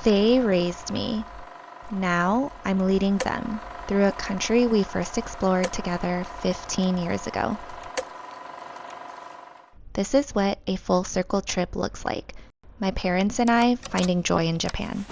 They raised me. Now I'm leading them through a country we first explored together 15 years ago. This is what a full circle trip looks like. My parents and I finding joy in Japan.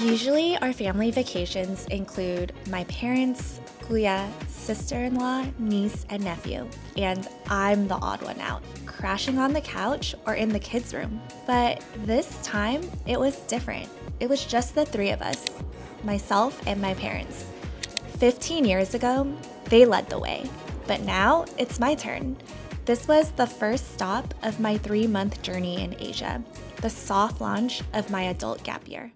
Usually our family vacations include my parents, kuya, sister-in-law, niece, and nephew, and I'm the odd one out, crashing on the couch or in the kids' room. But this time, it was different. It was just the three of us, myself and my parents. 15 years ago, they led the way, but now it's my turn. This was the first stop of my 3-month journey in Asia, the soft launch of my adult gap year.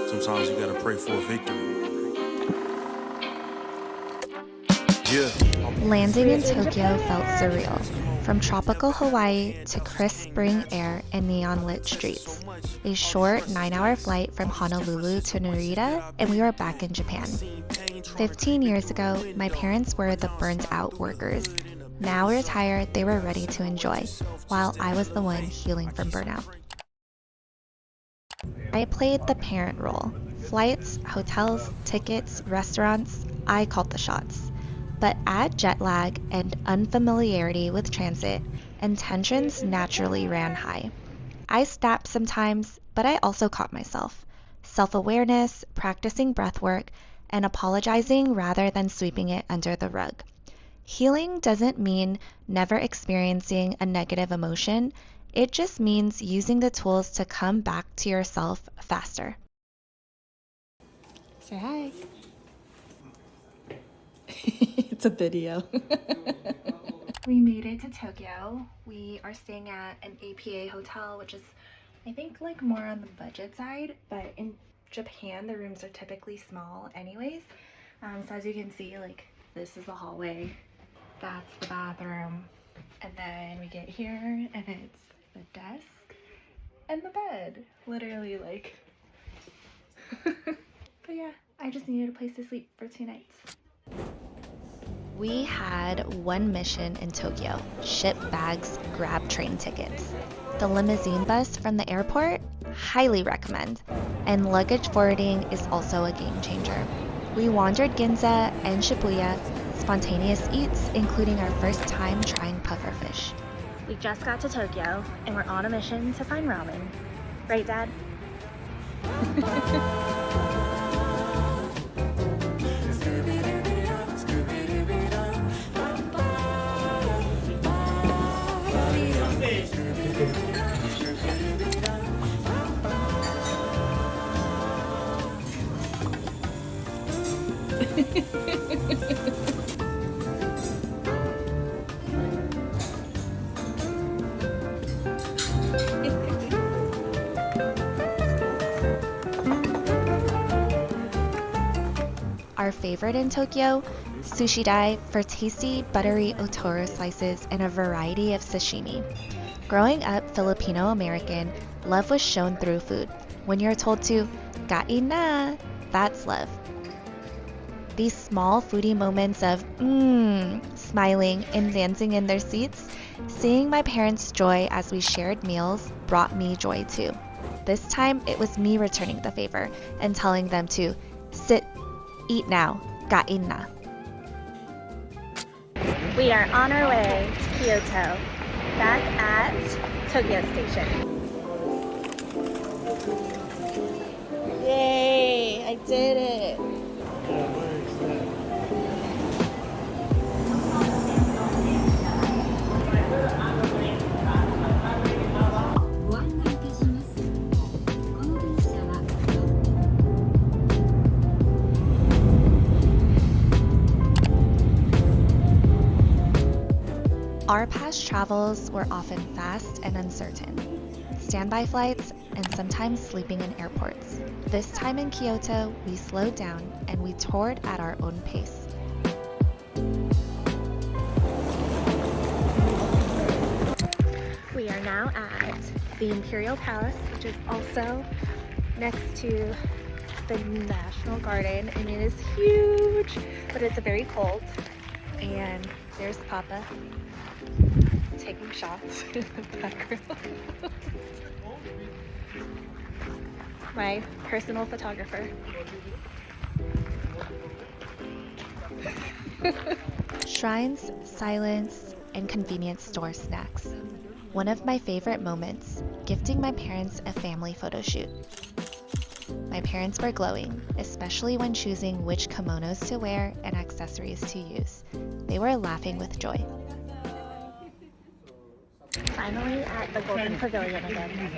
Sometimes you gotta pray for a victory. Landing in Tokyo felt surreal. From tropical Hawaii to crisp spring air and neon-lit streets. A short 9-hour flight from Honolulu to Narita, and we were back in Japan. 15 years ago, my parents were the burnt-out workers. Now retired, they were ready to enjoy, while I was the one healing from burnout. I played the parent role. Flights, hotels, tickets, restaurants, I called the shots. But add jet lag and unfamiliarity with transit, and tensions naturally ran high. I snapped sometimes, but I also caught myself. Self-awareness, practicing breathwork, and apologizing rather than sweeping it under the rug. Healing doesn't mean never experiencing a negative emotion. It just means using the tools to come back to yourself faster. Say hi. It's a video. We made it to Tokyo. We are staying at an APA hotel, which is, I think, like more on the budget side, but in Japan, the rooms are typically small anyways. So as you can see, like, this is the hallway, that's the bathroom, and then we get here and it's the desk and the bed, literally, like. But yeah, I just needed a place to sleep for 2 nights. We had one mission in Tokyo: ship bags, grab train tickets. The limousine bus from the airport? Highly recommend. And luggage forwarding is also a game changer. We wandered Ginza and Shibuya, spontaneous eats, including our first time trying pufferfish. We just got to Tokyo, and we're on a mission to find ramen. Right, Dad? Our favorite in Tokyo? Sushi Dai for tasty, buttery otoro slices and a variety of sashimi. Growing up Filipino American, love was shown through food. When you're told to, kain na, that's love. These small foodie moments of smiling and dancing in their seats, seeing my parents' joy as we shared meals brought me joy too. This time it was me returning the favor and telling them to sit, eat now, kain na. We are on our way to Kyoto, back at Tokyo Station. Yay, I did it. Our past travels were often fast and uncertain. standby flights, and sometimes sleeping in airports. This time in Kyoto, we slowed down and we toured at our own pace. We are now at the Imperial Palace, which is also next to the National Garden, and it is huge, but it's very cold. And there's Papa taking shots in the background. My personal photographer. Shrines, silence, and convenience store snacks. One of my favorite moments, gifting my parents a family photo shoot. My parents were glowing, especially when choosing which kimonos to wear and accessories to use. They were laughing with joy. Finally at the Golden Pavilion again.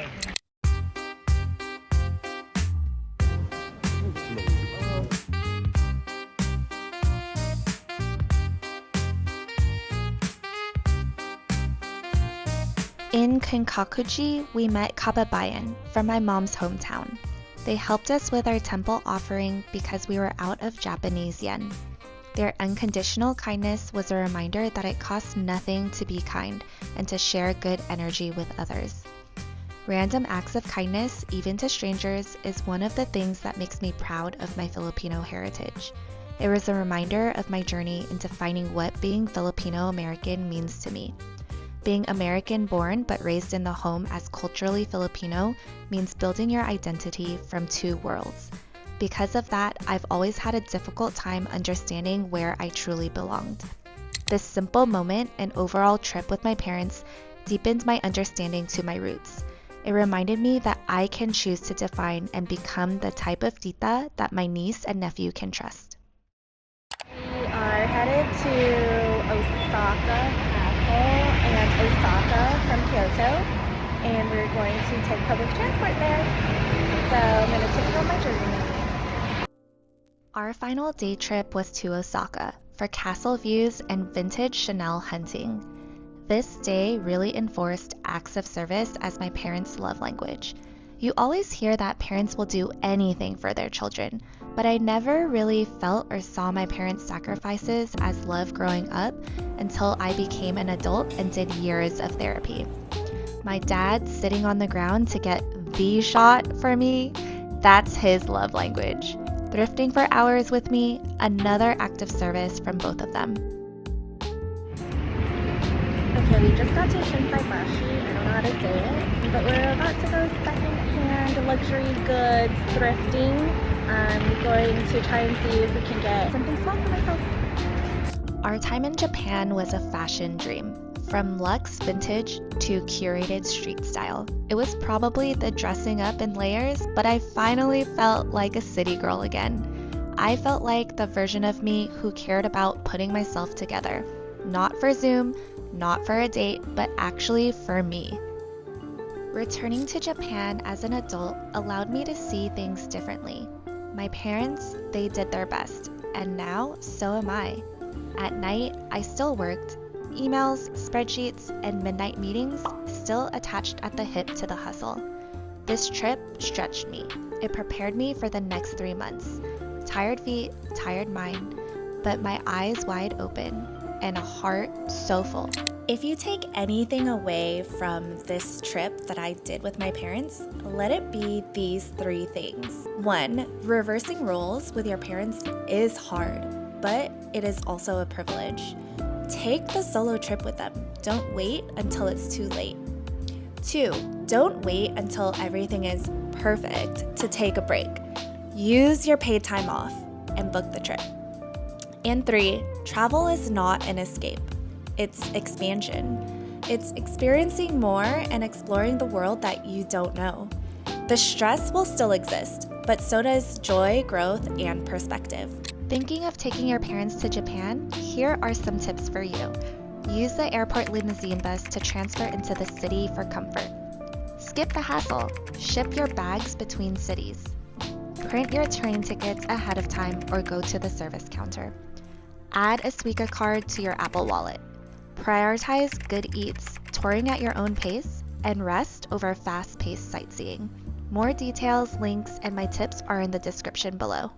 In Kinkakuji, we met Kababayan from my mom's hometown. They helped us with our temple offering because we were out of Japanese yen. Their unconditional kindness was a reminder that it costs nothing to be kind and to share good energy with others. Random acts of kindness, even to strangers, is one of the things that makes me proud of my Filipino heritage. It was a reminder of my journey into finding what being Filipino American means to me. Being American-born but raised in the home as culturally Filipino means building your identity from two worlds. Because of that, I've always had a difficult time understanding where I truly belonged. This simple moment and overall trip with my parents deepened my understanding to my roots. It reminded me that I can choose to define and become the type of tita that my niece and nephew can trust. We are headed to Osaka and Osaka from Kyoto, and we're going to take public transport there. So I'm going to take you on my journey. Our final day trip was to Osaka for castle views and vintage Chanel hunting. This day really enforced acts of service as my parents' love language. You always hear that parents will do anything for their children, but I never really felt or saw my parents' sacrifices as love growing up until I became an adult and did years of therapy. My dad sitting on the ground to get the shot for me, that's his love language. Thrifting for hours with me, another act of service from both of them. Okay, we just got to Shinsaibashi. I don't know how to say it, but we're about to go second-hand luxury goods thrifting. I'm going to try and see if we can get something small for myself. Our time in Japan was a fashion dream. From luxe vintage to curated street style. It was probably the dressing up in layers, but I finally felt like a city girl again. I felt like the version of me who cared about putting myself together. Not for Zoom, not for a date, but actually for me. Returning to Japan as an adult allowed me to see things differently. My parents, they did their best, and now so am I. At night, I still worked. Emails, spreadsheets, and midnight meetings still attached at the hip to the hustle. This trip stretched me. It prepared me for the next 3 months. Tired feet, tired mind, but my eyes wide open and a heart so full. If you take anything away from this trip that I did with my parents, let it be these 3 things. 1, reversing roles with your parents is hard, but it is also a privilege. Take the solo trip with them. Don't wait until it's too late. 2, don't wait until everything is perfect to take a break. Use your paid time off and book the trip. And 3, travel is not an escape. It's expansion. It's experiencing more and exploring the world that you don't know. The stress will still exist, but so does joy, growth, and perspective. Thinking of taking your parents to Japan? Here are some tips for you. Use the airport limousine bus to transfer into the city for comfort. Skip the hassle. Ship your bags between cities. Print your train tickets ahead of time or go to the service counter. Add a Suica card to your Apple Wallet. Prioritize good eats, touring at your own pace, and rest over fast-paced sightseeing. More details, links, and my tips are in the description below.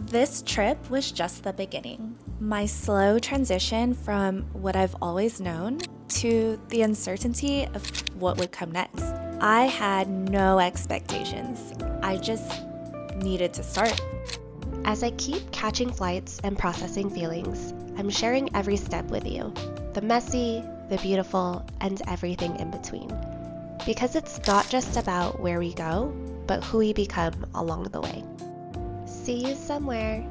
This trip was just the beginning. My slow transition from what I've always known to the uncertainty of what would come next. I had no expectations. I just needed to start. As I keep catching flights and processing feelings, I'm sharing every step with you. The messy, the beautiful, and everything in between. Because it's not just about where we go, but who we become along the way. See you somewhere.